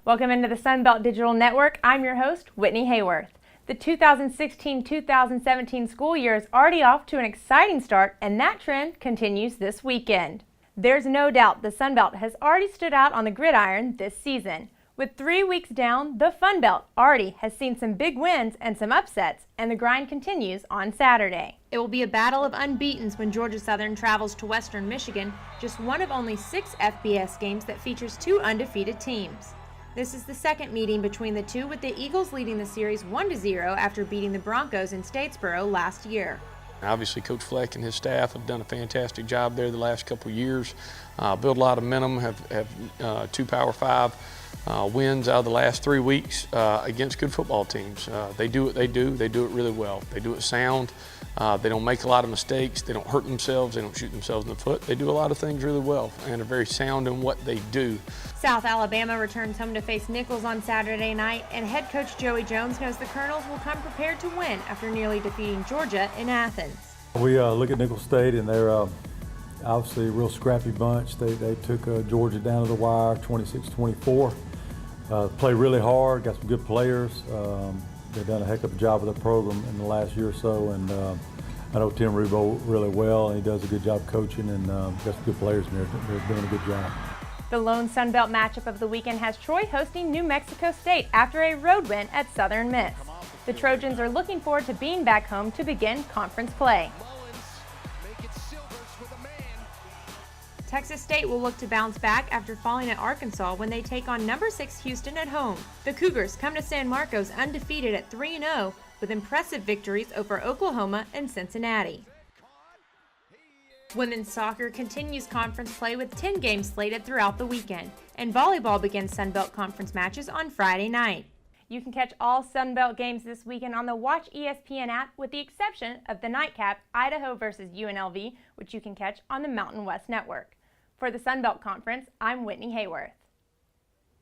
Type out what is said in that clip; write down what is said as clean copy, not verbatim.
Welcome into the Sunbelt Digital Network. I'm your host, Whitney Haworth. The 2016-2017 school year is already off to an exciting start, and that trend continues this weekend. There's no doubt the Sunbelt has already stood out on the gridiron this season. With 3 weeks down, the Fun Belt already has seen some big wins and some upsets, and the grind continues on Saturday. It will be a battle of unbeatens when Georgia Southern travels to Western Michigan, just one of only 6 FBS games that features 2 undefeated teams. This is the second meeting between the two, with the Eagles leading the series 1-0 after beating the Broncos in Statesboro last year. Obviously, Coach Fleck and his staff have done a fantastic job there the last couple of years. Built a lot of momentum, have 2 Power 5 wins out of the last 3 weeks against good football teams. They do what they do it really well. They do it sound. They don't make a lot of mistakes. They don't hurt themselves. They don't shoot themselves in the foot. They do a lot of things really well and are very sound in what they do. South Alabama returns home to face Nicholls on Saturday night, and head coach Joey Jones knows the Colonels will come prepared to win after nearly defeating Georgia in Athens. We look at Nicholls State, and they're obviously a real scrappy bunch. They took Georgia down to the wire 26-24. Play really hard, got some good players. They've done a heck of a job with their program in the last year or so, and I know Tim Rebo really well, and he does a good job coaching, and got some good players in there. They're doing a good job. The lone Sunbelt matchup of the weekend has Troy hosting New Mexico State after a road win at Southern Miss. The Trojans are looking forward to being back home to begin conference play. Texas State will look to bounce back after falling at Arkansas when they take on number 6 Houston at home. The Cougars come to San Marcos undefeated at 3-0 with impressive victories over Oklahoma and Cincinnati. Women's soccer continues conference play with 10 games slated throughout the weekend, and volleyball begins Sunbelt Conference matches on Friday night. You can catch all Sunbelt games this weekend on the Watch ESPN app, with the exception of the nightcap Idaho versus UNLV, which you can catch on the Mountain West Network. For the Sunbelt Conference, I'm Whitney Haworth.